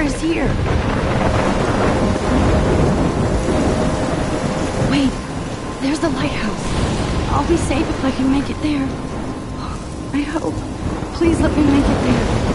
is here. Wait, there's the lighthouse. I'll be safe if I can make it there. I hope. Please let me make it there.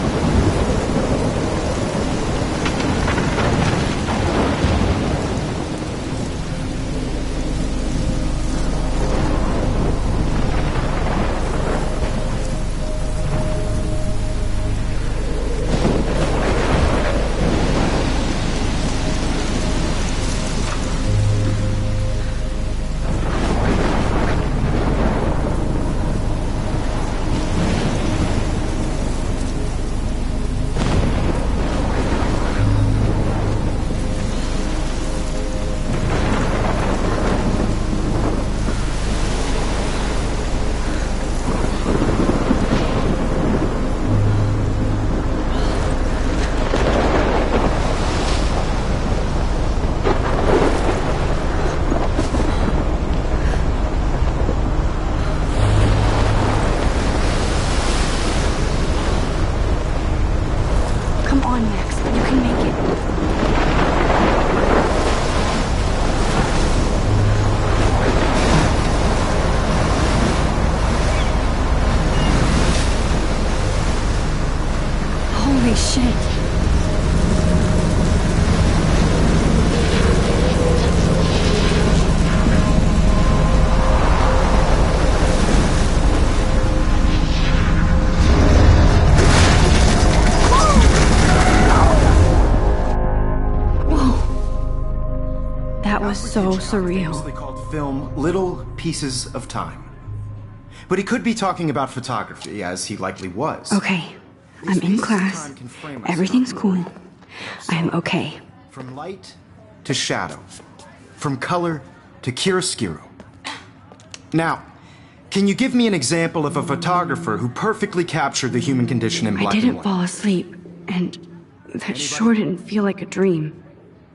Holy shit. That was so surreal. Famously called film Little Pieces of Time. But he could be talking about photography, as he likely was. Okay, I'm in class. Everything's cool. I'm okay. From light to shadow. From color to chiaroscuro. Now, can you give me an example of a photographer who perfectly captured the human condition in black and white? I didn't fall asleep, and that sure didn't feel like a dream.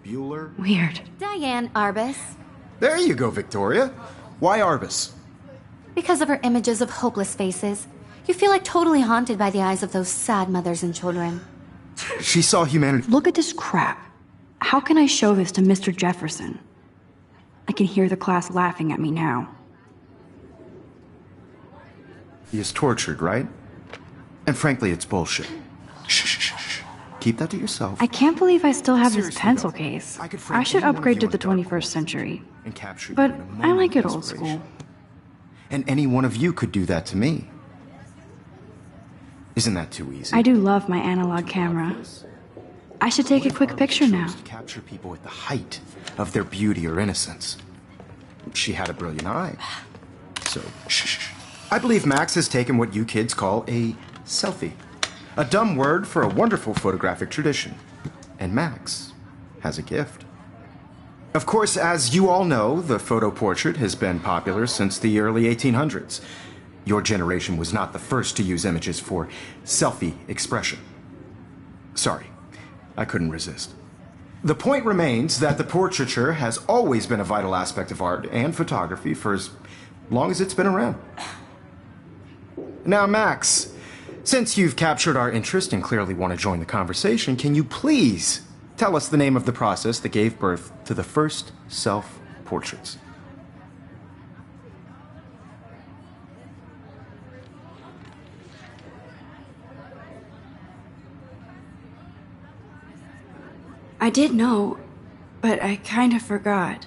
Bueller? Weird. Diane Arbus. There you go, Victoria. Why Arbus? Because of her images of hopeless faces, you feel like totally haunted by the eyes of those sad mothers and children. She saw humanity. Look at this crap. How can I show this to Mr. Jefferson? I can hear the class laughing at me now. He is tortured, right? And frankly, it's bullshit. Shh, shh, shh, shh. Keep that to yourself. I can't believe I still have this Seriously, pencil though, case. I could frame I should any one of upgrade you to the in dark 21st holes century. and capture you But in a I moment like of it old inspiration. school. And any one of you could do that to me. Isn't that too easy? I do love my analog camera. I should take a quick picture now. To capture people at the height of their beauty or innocence. She had a brilliant eye. So, shh. I believe Max has taken what you kids call a selfie. A dumb word for a wonderful photographic tradition. And Max has a gift. Of course, as you all know, the photo portrait has been popular since the early 1800s. Your generation was not the first to use images for selfie expression. Sorry, I couldn't resist. The point remains that the portraiture has always been a vital aspect of art and photography for as long as it's been around. Now, Max, since you've captured our interest and clearly want to join the conversation, can you please tell us the name of the process that gave birth to the first self-portraits? I did know, but I kind of forgot.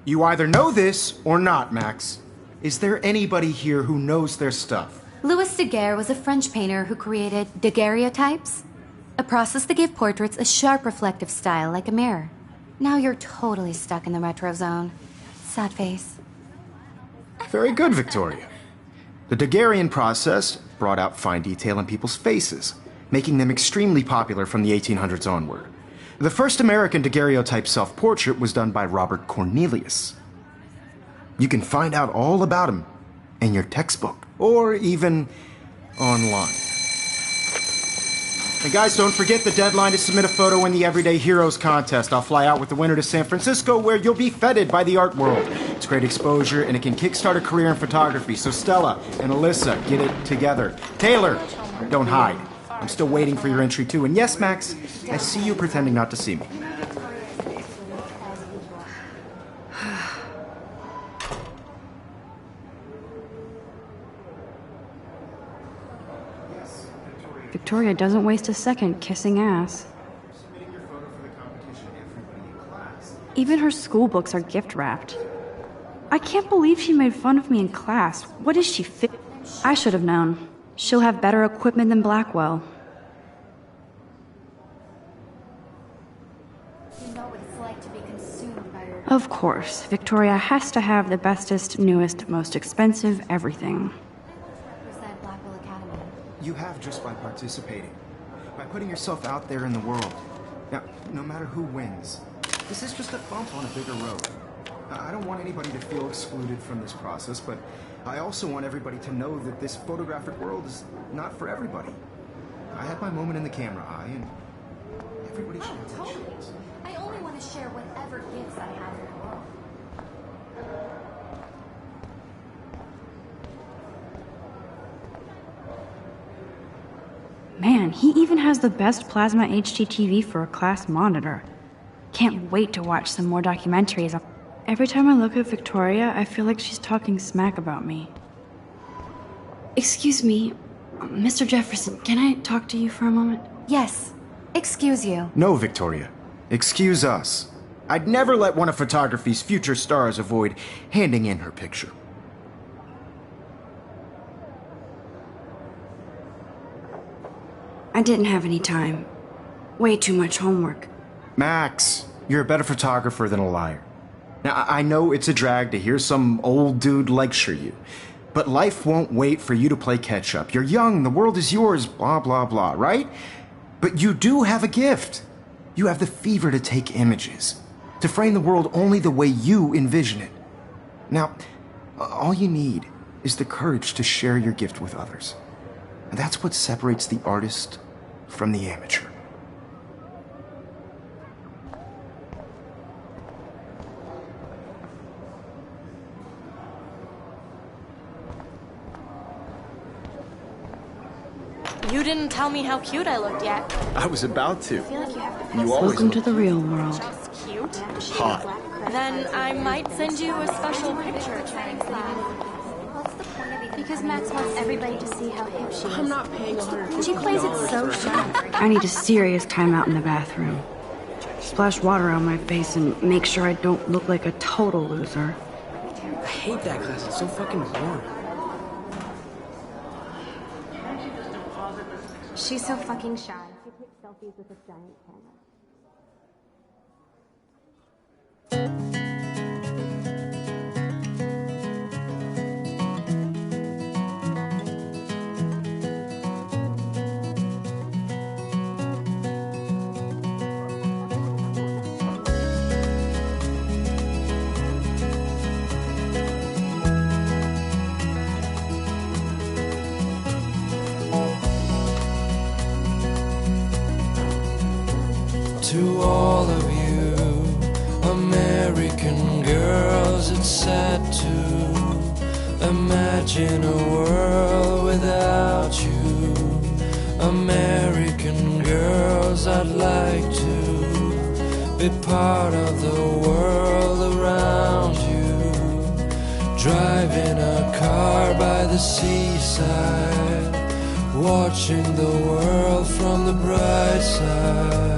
You either know this or not, Max. Is there anybody here who knows their stuff? Louis Daguerre was a French painter who created daguerreotypes, a process that gave portraits a sharp reflective style like a mirror. Now you're totally stuck in the retro zone. Sad face. Very good, Victoria. The Daguerrean process brought out fine detail in people's faces, making them extremely popular from the 1800s onward. The first American daguerreotype self-portrait was done by Robert Cornelius. You can find out all about him in your textbook, or even online. And guys, don't forget the deadline to submit a photo in the Everyday Heroes contest. I'll fly out with the winner to San Francisco, where you'll be feted by the art world. It's great exposure, and it can kickstart a career in photography. So Stella and Alyssa, get it together. Taylor, don't hide. I'm still waiting for your entry too. And yes, Max, I see you pretending not to see me. Victoria doesn't waste a second kissing ass. Even her school books are gift wrapped. I can't believe she made fun of me in class. What is she fit? I should have known. She'll have better equipment than Blackwell. You know what it's like to be consumed by your... Of course, Victoria has to have the bestest, newest, most expensive everything. Represent Blackwell Academy. You have just by participating, by putting yourself out there in the world. Now, no matter who wins, this is just a bump on a bigger road. I don't want anybody to feel excluded from this process, but I also want everybody to know that this photographic world is not for everybody. I had my moment in the camera eye, and everybody should have their Totally. chance. I only want to share whatever gifts I have in the world. Man, he even has the best plasma HDTV for a class monitor. Can't wait to watch some more documentaries. Every time I look at Victoria, I feel like she's talking smack about me. Excuse me, Mr. Jefferson, can I talk to you for a moment? Yes. Excuse you. No, Victoria. Excuse us. I'd never let one of photography's future stars avoid handing in her picture. I didn't have any time. Way too much homework. Max, you're a better photographer than a liar. Now, I know it's a drag to hear some old dude lecture you, but life won't wait for you to play catch-up. You're young, the world is yours, blah, blah, blah, right? But you do have a gift. You have the fever to take images, to frame the world only the way you envision it. Now, all you need is the courage to share your gift with others. And that's what separates the artist from the amateur. You didn't tell me how cute I looked yet. I was about to. I feel like you have to You always Welcome look to the real world. just cute. hot. Then I might send you a special picture. Because Max wants everybody to see how hip she is. I'm not paying $150. She plays it so shy. I need a serious timeout in the bathroom. Splash water on my face and make sure I don't look like a total loser. I hate that class. It's so fucking boring. She's so fucking shy. She takes selfies with a giant camera. To all of you American girls, it's sad to imagine a world without you. American girls, I'd like to be part of the world around you. Driving a car by the seaside, watching the world from the bright side.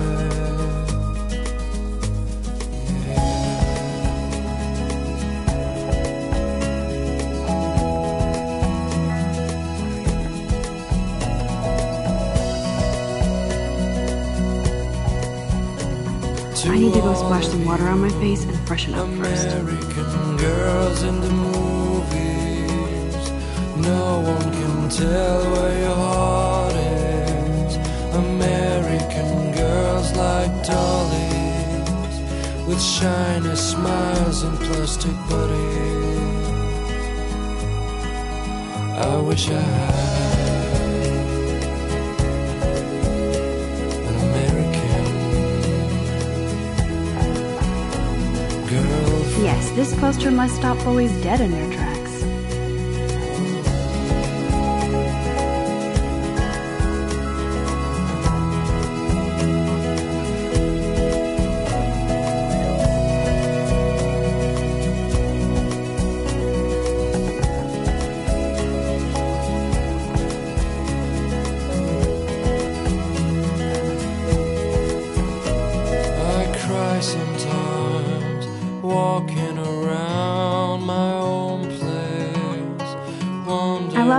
I need to go splash some water on my face and freshen up first. American girls in the movies, no one can tell where your heart is. American girls like dollies, with shiny smiles and plastic bodies. I wish I had an American girl. Yes, this poster must stop bullies dead in their tracks.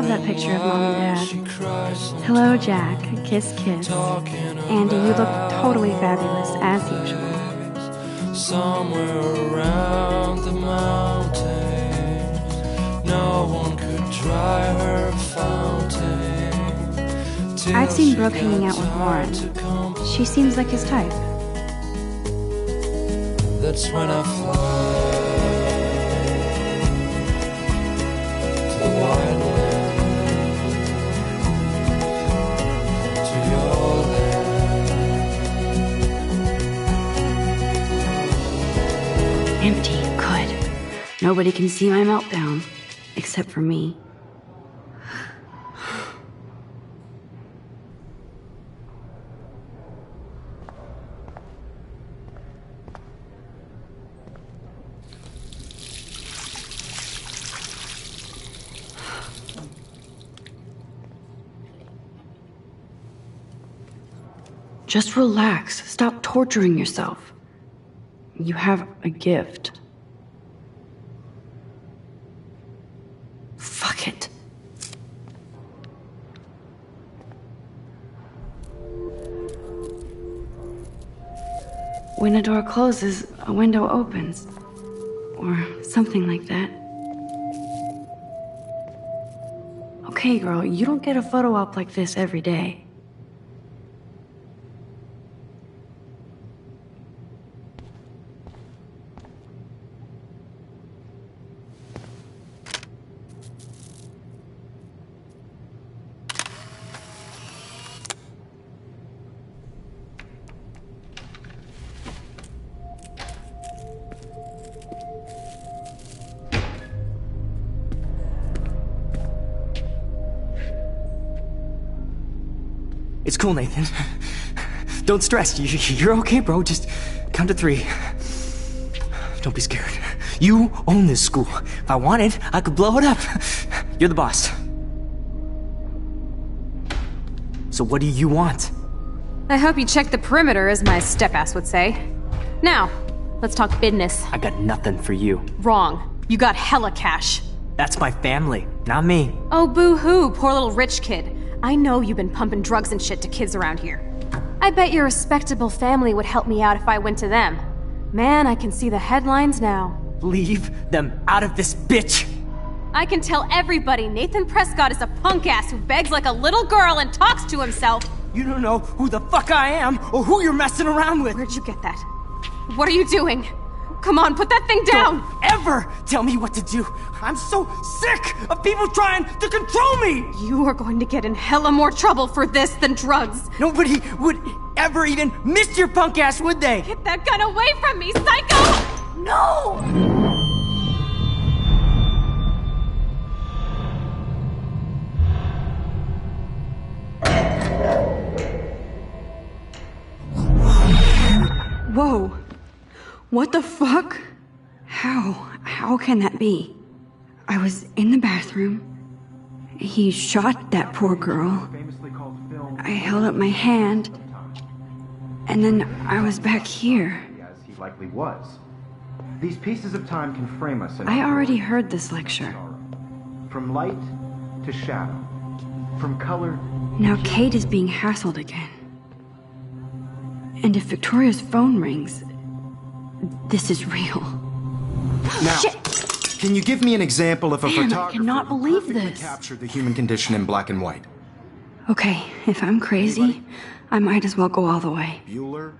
love that picture of Mom and She Dad. cries Hello, Jack. Kiss, kiss. talking Andy, you look totally fabulous, as usual. somewhere around the mountains. No one could dry her fountain. Till I've seen she Brooke hanging out with got Warren. time to come. She seems like his type. That's when I fly to the wild land, to your land. Empty. Good. Nobody can see my meltdown. Except for me. Just relax. Stop torturing yourself. You have a gift. Fuck it. When a door closes, a window opens. Or something like that. Okay, girl, you don't get a photo op like this every day. It's cool, Nathan. Don't stress. You're okay, bro. Just count to 3. Don't be scared. You own this school. If I wanted, I could blow it up. You're the boss. So what do you want? I hope you checked the perimeter, as my step-ass would say. Now, let's talk business. I got nothing for you. Wrong. You got hella cash. That's my family, not me. Oh, boo-hoo, poor little rich kid. I know you've been pumping drugs and shit to kids around here. I bet your respectable family would help me out if I went to them. Man, I can see the headlines now. Leave them out of this bitch! I can tell everybody Nathan Prescott is a punk ass who begs like a little girl and talks to himself. You don't know who the fuck I am or who you're messing around with. Where'd you get that? What are you doing? Come on, put that thing down! Don't ever tell me what to do. I'm so sick of people trying to control me. You are going to get in hella more trouble for this than drugs. Nobody would ever even miss your punk ass, would they? Get that gun away from me, psycho! No! Whoa. What the fuck? How can that be? I was in the bathroom. He shot that poor girl. I held up my hand. And then I was back here. As he likely was. These pieces of time can frame us in I already heard this lecture. from light to shadow, from color. Now Kate is being hassled again. And if Victoria's phone rings, this is real. Now, Shit! can you give me an example of a Man, I photographer cannot who believe perfectly this. captured the human condition in black and white? Okay, if I'm crazy, I might as well go all the way. Bueller?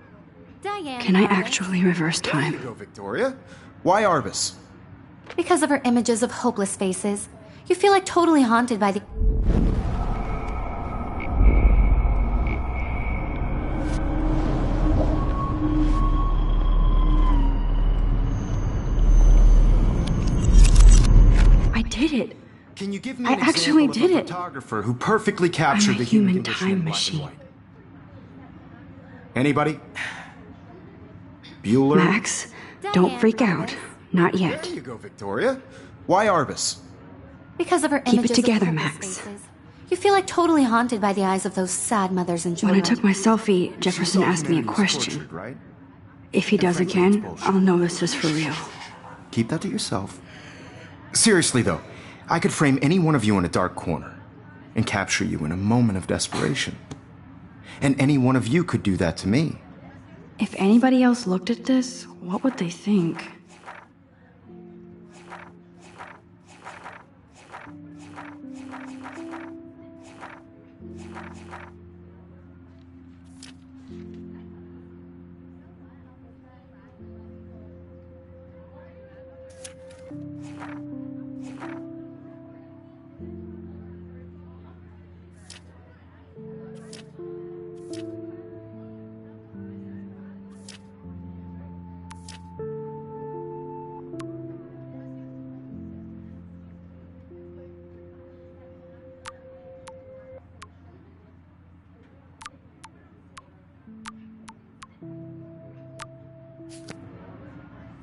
Diane. Can I Arbus. actually reverse There you time? go, Victoria. Why Arbus? Because of her images of hopeless faces. You feel like totally haunted by the... I did it. Can you give me I an actually example did of a it. photographer who perfectly captured I'm a the human human condition time in black machine. and white? Anybody? Bueller? Max, don't Diane freak Arbus. out. Not yet. There you go, Victoria. Why Arbus? Because of her Keep it images together, of hopeless Max. faces. You feel like totally haunted by the eyes of those sad mothers and When children. I took my selfie, Jefferson She saw asked me a humanity was question. tortured, right? If he does frankly, again, it's bullshit. I'll know this is for real. Keep that to yourself. Seriously, though, I could frame any one of you in a dark corner. and capture you in a moment of desperation. And any one of you could do that to me. If anybody else looked at this, what would they think?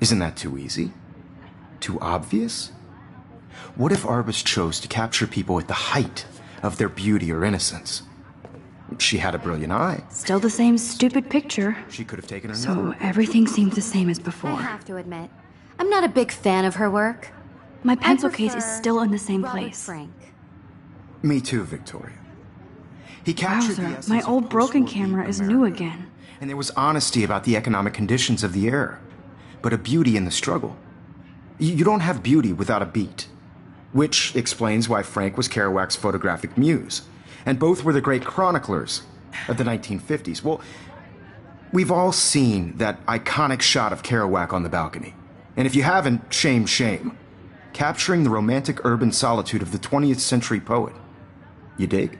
Isn't that too easy? Too obvious? What if Arbus chose to capture people at the height of their beauty or innocence? She had a brilliant eye. Still the same stupid picture. She could have taken another. So everything seems the same as before. I have to admit, I'm not a big fan of her work. My pencil I case is prefer still in the same Robert place. Frank. Me too, Victoria. He captured the Wowzer, essence my of old broken post-war camera beat is America. new again. And there was honesty about the economic conditions of the era, but a beauty in the struggle. You don't have beauty without a beat, which explains why Frank was Kerouac's photographic muse, and both were the great chroniclers of the 1950s. Well, we've all seen that iconic shot of Kerouac on the balcony, and if you haven't, shame, shame. Capturing the romantic urban solitude of the 20th century poet. You dig?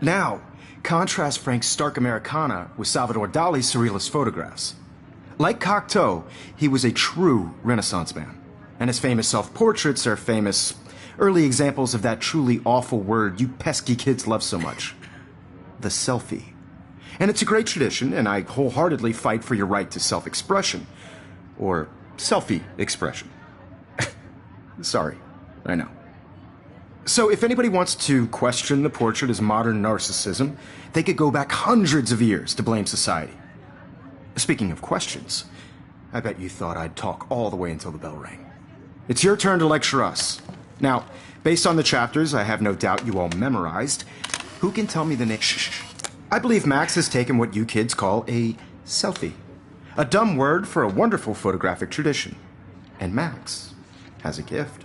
Now, contrast Frank's stark Americana with Salvador Dali's surrealist photographs. Like Cocteau, he was a true Renaissance man, and his famous self-portraits are famous early examples of that truly awful word you pesky kids love so much. The selfie. And it's a great tradition, and I wholeheartedly fight for your right to self-expression. Or selfie expression. Sorry, I know. So if anybody wants to question the portrait as modern narcissism, they could go back hundreds of years to blame society. Speaking of questions, I bet you thought I'd talk all the way until the bell rang. It's your turn to lecture us. Now, based on the chapters I have no doubt you all memorized, who can tell me the name? Shh. I believe Max has taken what you kids call a selfie. A dumb word for a wonderful photographic tradition. And Max has a gift.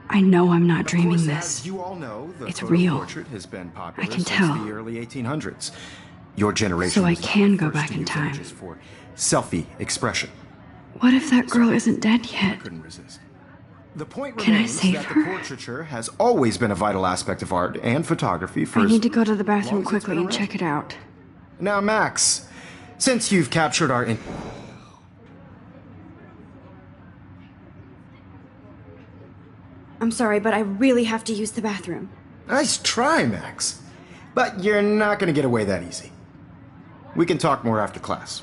I know I'm not Of dreaming course, this. as you all know, the It's photo real. portrait has been popular I can since tell. the early 1800s. Your generation So I was the can go first back to in use time. images for selfie expression. What if that girl isn't dead yet? Couldn't resist. The point Can I remains save that her? the portraiture has always been a vital aspect of art and photography for I as need to go to the long bathroom as it's quickly been and check it out. Now, Max, since you've captured our I'm sorry, but I really have to use the bathroom. Nice try, Max. But you're not going to get away that easy. We can talk more after class.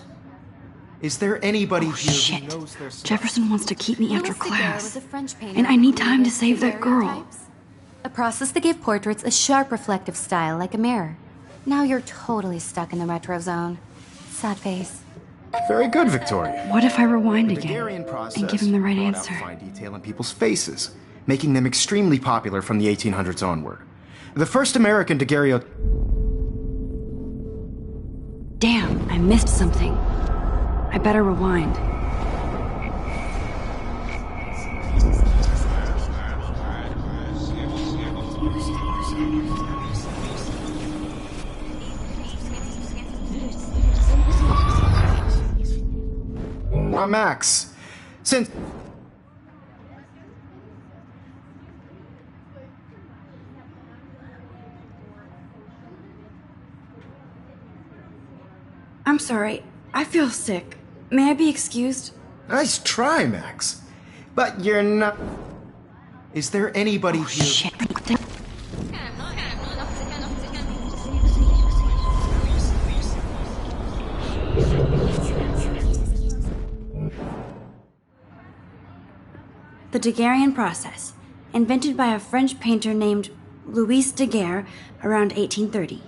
Is there anybody Oh, here shit. who knows their stuff? Jefferson wants to keep me after Louis Daguerre class. was a French painter And I need who time to created save that girl. daguerreotypes, a process that gave portraits a sharp reflective style like a mirror. Now you're totally stuck in the retro zone. Sad face. Very good, Victoria. What if I rewind The again Daguerrean process and give him the right brought out answer? fine detail in people's faces, making them extremely popular from the 1800s onward. The first American daguerreotype. Damn, I missed something. I better rewind. Max, since I'm sorry. I feel sick. May I be excused? nice try, Max. But you're not. Is there anybody here? Shit. The Daguerrean process, invented by a French painter named Louis Daguerre around 1830.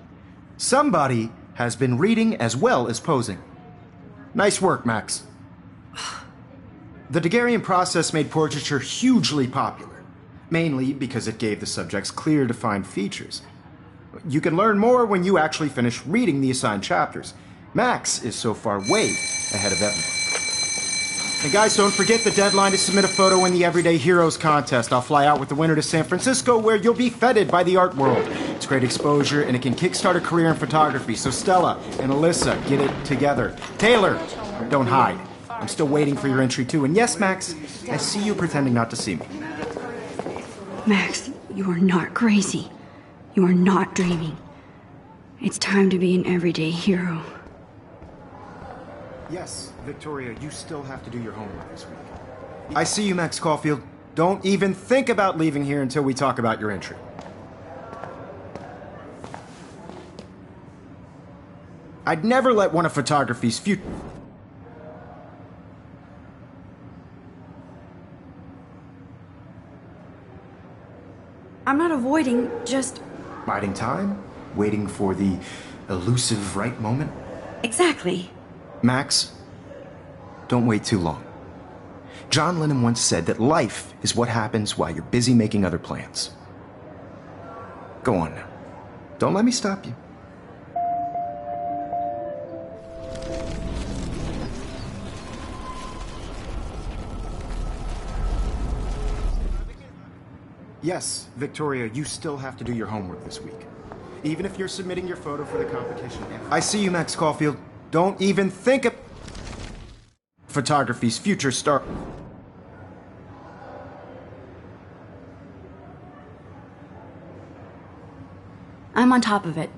Somebody has been reading as well as posing. Nice work, Max. The Daguerrean process made portraiture hugely popular. mainly because it gave the subjects clear, defined features. You can learn more when you actually finish reading the assigned chapters. Max is so far way ahead of everyone. And guys, don't forget the deadline to submit a photo in the Everyday Heroes contest. I'll fly out with the winner to San Francisco, where you'll be feted by the art world. It's great exposure, and it can kickstart a career in photography. So Stella and Alyssa, get it together. Taylor, don't hide. I'm still waiting for your entry too. And yes, Max, I see you pretending not to see me. Max, you are not crazy. You are not dreaming. It's time to be an everyday hero. Yes, Victoria, you still have to do your homework this week. I see you, Max Caulfield. Don't even think about leaving here until we talk about your entry. I'd never let one of photography's future... I'm not avoiding, just... Biding time? Waiting for the elusive right moment? Exactly. Max, don't wait too long. John Lennon once said that life is what happens while you're busy making other plans. Go on now. Don't let me stop you. Yes, Victoria, you still have to do your homework this week. Even if you're submitting your photo for the competition. I see you, Max Caulfield. Don't even think of photography's future star. I'm on top of it.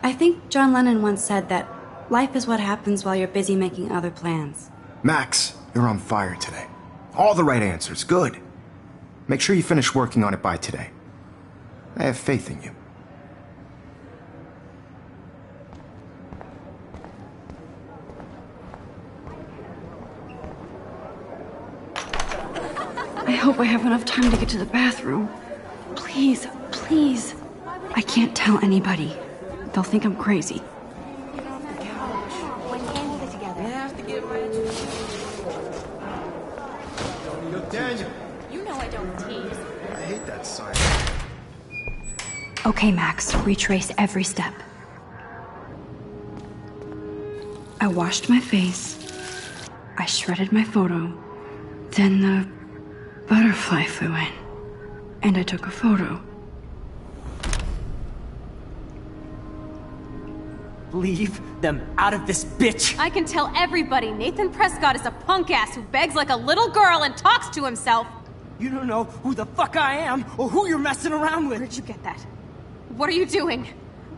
I think John Lennon once said that life is what happens while you're busy making other plans. Max, you're on fire today. All the right answers. Good. Make sure you finish working on it by today. I have faith in you. I hope I have enough time to get to the bathroom. Please, please. I can't tell anybody. They'll think I'm crazy. Daniel, You know I don't tease. I hate that sign. Okay, Max, retrace every step. I washed my face. I shredded my photo. Then the butterfly flew in. And I took a photo. Leave them out of this bitch! I can tell everybody Nathan Prescott is a punk ass who begs like a little girl and talks to himself. You don't know who the fuck I am or who you're messing around with. Where'd you get that? What are you doing?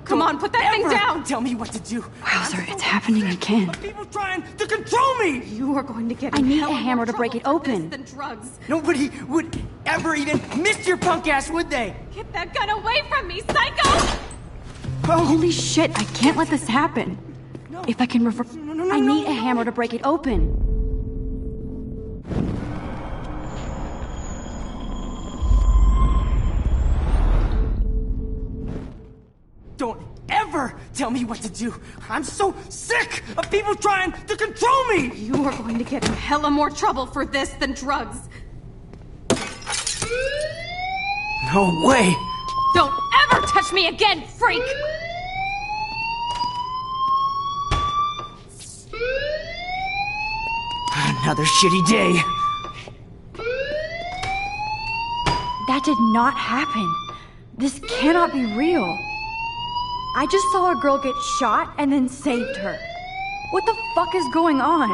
Come on, put that thing Ever down! Tell me what to do. Wowzer, it's happening again. People trying to control me! You are going to get I in need hell a more hammer to break it trouble for open. this than drugs. Nobody would ever even miss your punk ass, would they? Get that gun away from me, psycho! Holy shit, I can't let this happen. If I can I need a hammer to break it open. Don't ever tell me what to do. I'm so sick of people trying to control me! You are going to get in hella more trouble for this than drugs. No way! Don't ever touch me again, freak! Another shitty day. That did not happen. This cannot be real. I just saw a girl get shot and then saved her. What the fuck is going on?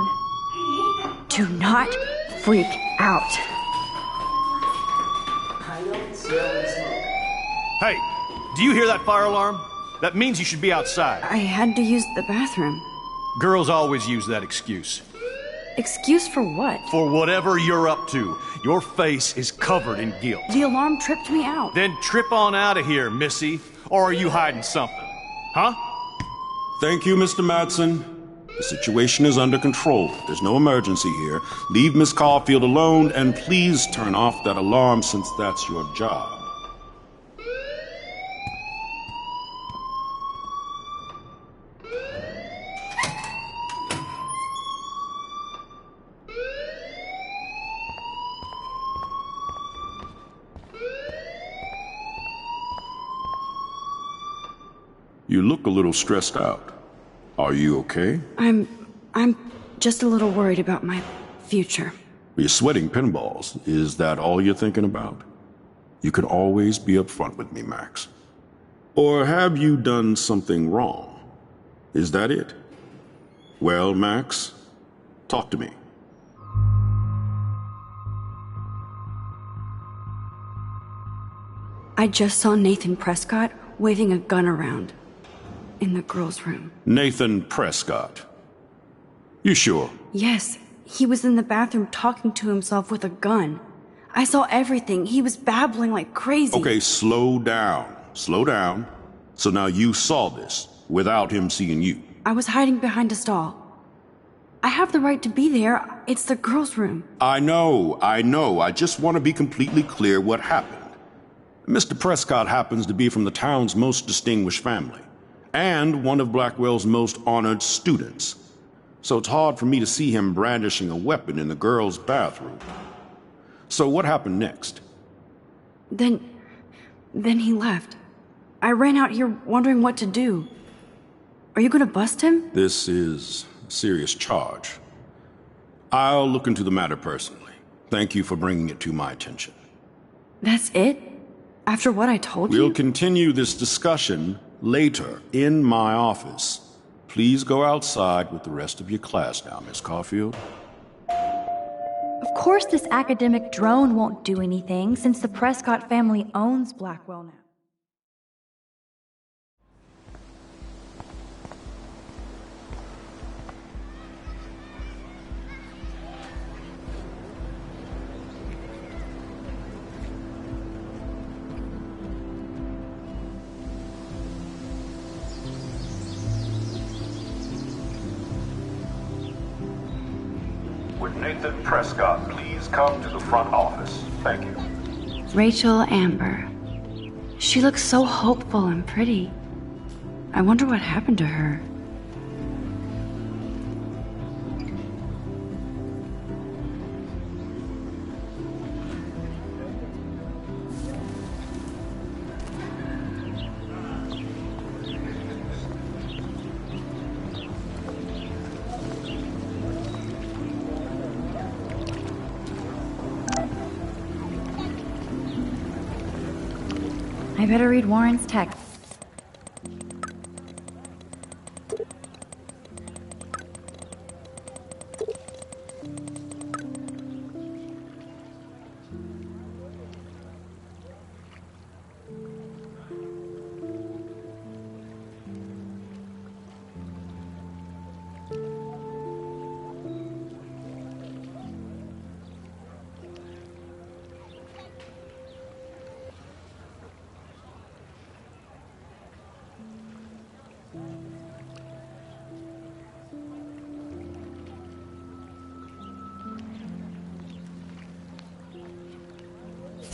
Do not freak out. Hey, do you hear that fire alarm? That means you should be outside. I had to use the bathroom. Girls always use that excuse. Excuse for what? For whatever you're up to, your face is covered in guilt. The alarm tripped me out. Then trip on out of here, missy. Or are you hiding something? Huh? Thank you, Mr. Madsen. The situation is under control. There's no emergency here. Leave Miss Caulfield alone, and please turn off that alarm since that's your job. You look a little stressed out. Are you okay? I'm just a little worried about my future. You're sweating pinballs. Is that all you're thinking about? You can always be upfront with me, Max. Or have you done something wrong? Is that it? Well, Max, talk to me. I just saw Nathan Prescott waving a gun around in the girls' room. Nathan Prescott. You sure? Yes, he was in the bathroom talking to himself with a gun. I saw everything. He was babbling like crazy. Okay, slow down. Slow down. So now you saw this without him seeing you. I was hiding behind a stall. I have the right to be there. It's the girls' room. I know. I just want to be completely clear what happened. Mr. Prescott happens to be from the town's most distinguished family, and one of Blackwell's most honored students. So it's hard for me to see him brandishing a weapon in the girls' bathroom. So what happened next? Then he left. I ran out here wondering what to do. Are you gonna bust him? This is a serious charge. I'll look into the matter personally. Thank you for bringing it to my attention. That's it? After what I told you? We'll continue this discussion later in my office. Please go outside with the rest of your class now, Miss Caulfield. Of course this academic drone won't do anything since the Prescott family owns Blackwell now. Would Nathan Prescott please come to the front office? Thank you. Rachel Amber. She looks so hopeful and pretty. I wonder what happened to her. I better read Warren's text.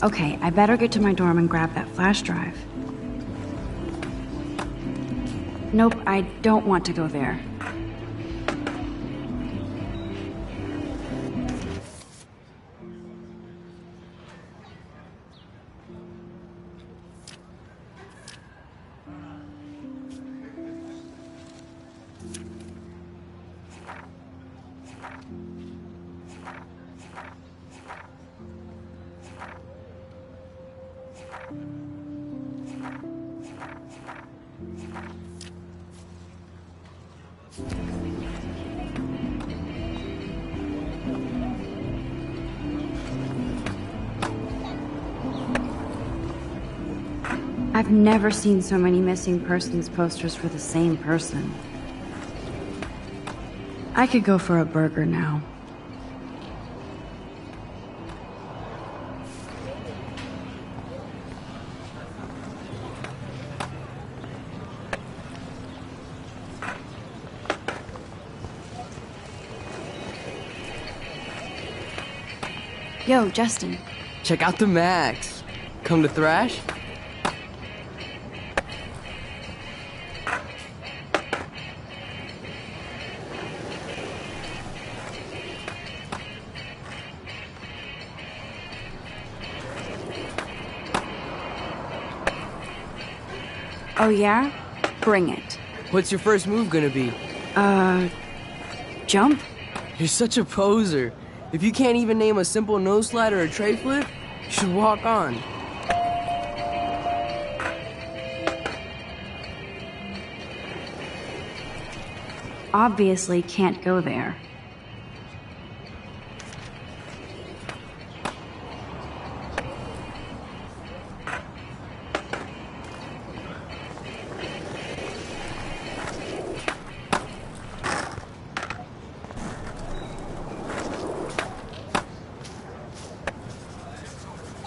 Okay, I better get to my dorm and grab that flash drive. Nope, I don't want to go there. I've never seen so many missing persons posters for the same person. I could go for a burger now. Yo, Justin. Check out the Max. Come to thrash? Oh yeah? Bring it. What's your first move gonna be? Jump? You're such a poser. If you can't even name a simple nose slide or a tray flip, you should walk on. Obviously can't go there.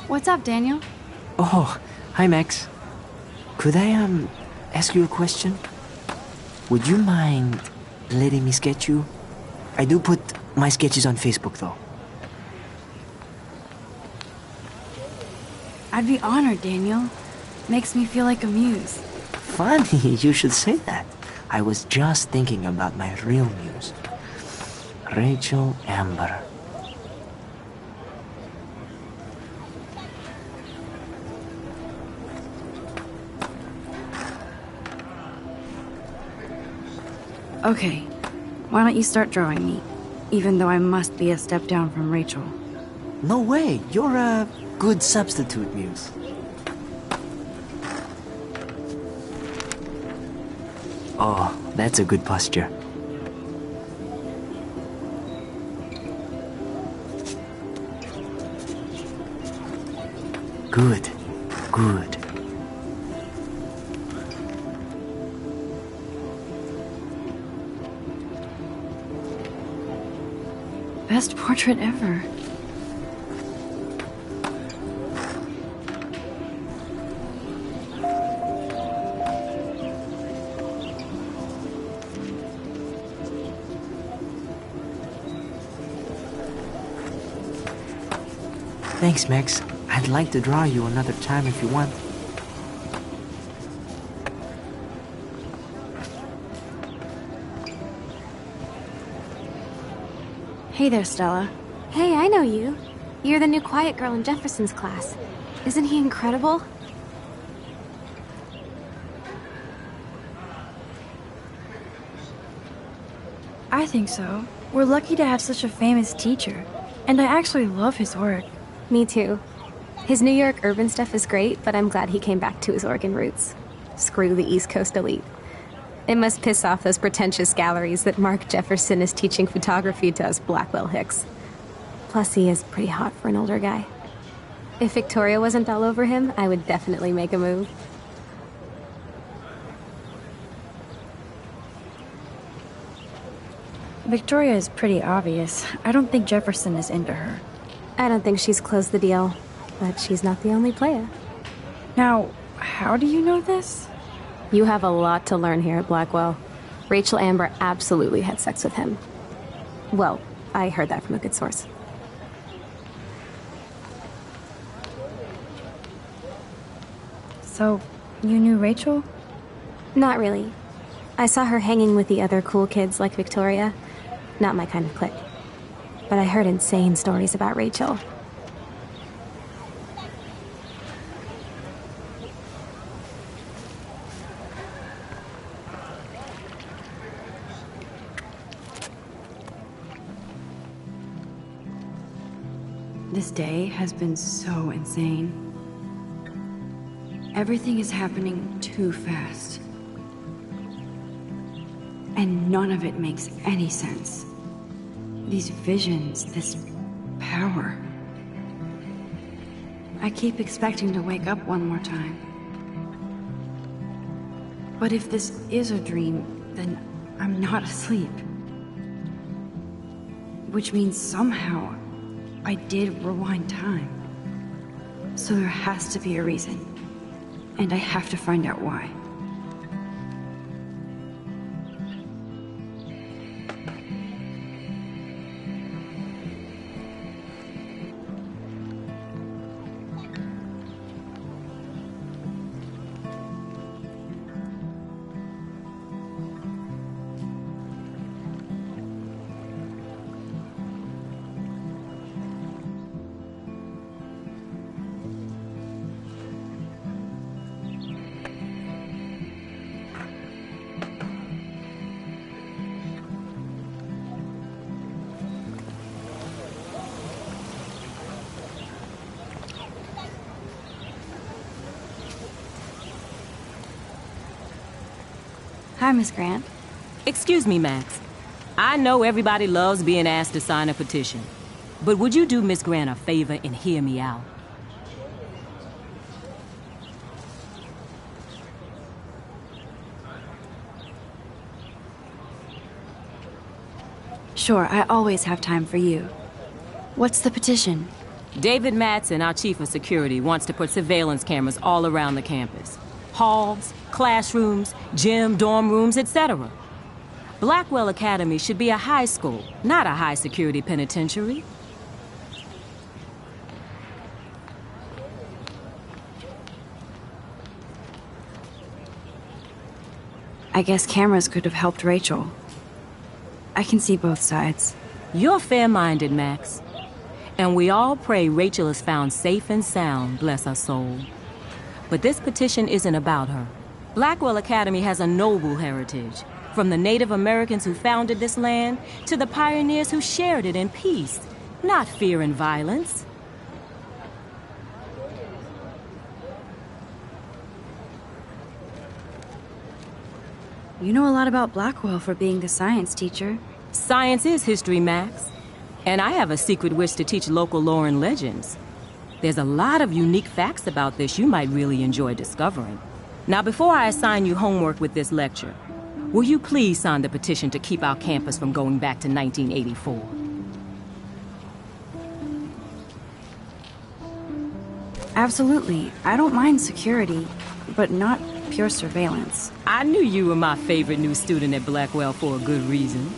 What's up, Daniel? Oh, hi, Max. Could I, ask you a question? Would you mind letting me sketch you? I do put my sketches on Facebook, though. I'd be honored, Daniel. Makes me feel like a muse. Funny you should say that. I was just thinking about my real muse. Rachel Amber. Okay, why don't you start drawing me? Even though I must be a step down from Rachel. No way, you're a good substitute muse. Oh, that's a good posture. Good, good. Best portrait ever. Thanks, Max. I'd like to draw you another time if you want. Hey there, Stella. Hey, I know you. You're the new quiet girl in Jefferson's class. Isn't he incredible? I think so. We're lucky to have such a famous teacher. And I actually love his work. Me too. His New York urban stuff is great, but I'm glad he came back to his Oregon roots. Screw the East Coast elite. It must piss off those pretentious galleries that Mark Jefferson is teaching photography to us Blackwell Hicks. Plus, he is pretty hot for an older guy. If Victoria wasn't all over him, I would definitely make a move. Victoria is pretty obvious. I don't think Jefferson is into her. I don't think she's closed the deal, but she's not the only player. Now, how do you know this? You have a lot to learn here at Blackwell. Rachel Amber absolutely had sex with him. Well, I heard that from a good source. So, you knew Rachel? Not really. I saw her hanging with the other cool kids like Victoria. Not my kind of clique. But I heard insane stories about Rachel. This day has been so insane. Everything is happening too fast. And none of it makes any sense. These visions, this power. I keep expecting to wake up one more time. But if this is a dream, then I'm not asleep. Which means somehow I did rewind time. So there has to be a reason. And I have to find out why. Hi, Miss Grant. Excuse me, Max. I know everybody loves being asked to sign a petition, but would you do Miss Grant a favor and hear me out? Sure, I always have time for you. What's the petition? David Madsen, our chief of security, wants to put surveillance cameras all around the campus. Halls, classrooms, gym, dorm rooms, etc. Blackwell Academy should be a high school, not a high-security penitentiary. I guess cameras could have helped Rachel. I can see both sides. You're fair-minded, Max. And we all pray Rachel is found safe and sound, bless her soul. But this petition isn't about her. Blackwell Academy has a noble heritage, from the Native Americans who founded this land to the pioneers who shared it in peace, not fear and violence. You know a lot about Blackwell for being the science teacher. Science is history, Max. And I have a secret wish to teach local lore and legends. There's a lot of unique facts about this you might really enjoy discovering. Now, before I assign you homework with this lecture, will you please sign the petition to keep our campus from going back to 1984? Absolutely. I don't mind security, but not pure surveillance. I knew you were my favorite new student at Blackwell for a good reason.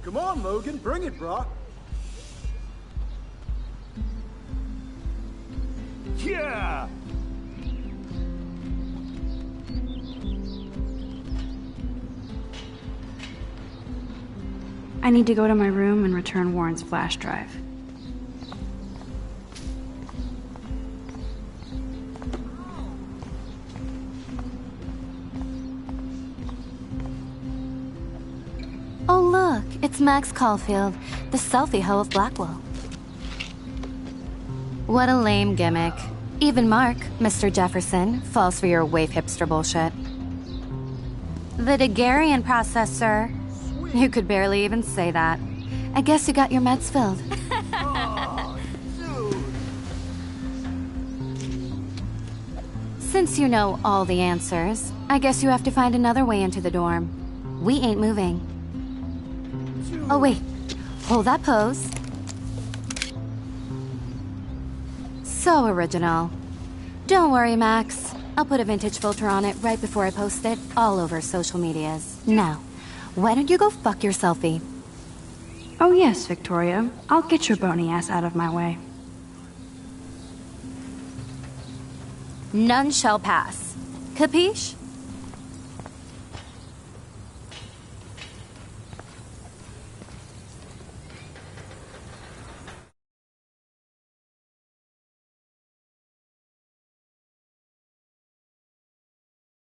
Come on, Logan, bring it, brah. Yeah! I need to go to my room and return Warren's flash drive. Oh look, it's Max Caulfield, the selfie hoe of Blackwell. What a lame gimmick. Even Mark, Mr. Jefferson, falls for your wave hipster bullshit. The Daguerrean process, sir. You could barely even say that. I guess you got your meds filled. Since you know all the answers, I guess you have to find another way into the dorm. We ain't moving. Oh wait, hold that pose. So original. Don't worry, Max. I'll put a vintage filter on it right before I post it all over social medias. Now, why don't you go fuck your selfie? Oh yes, Victoria. I'll get your bony ass out of my way. None shall pass. Capiche?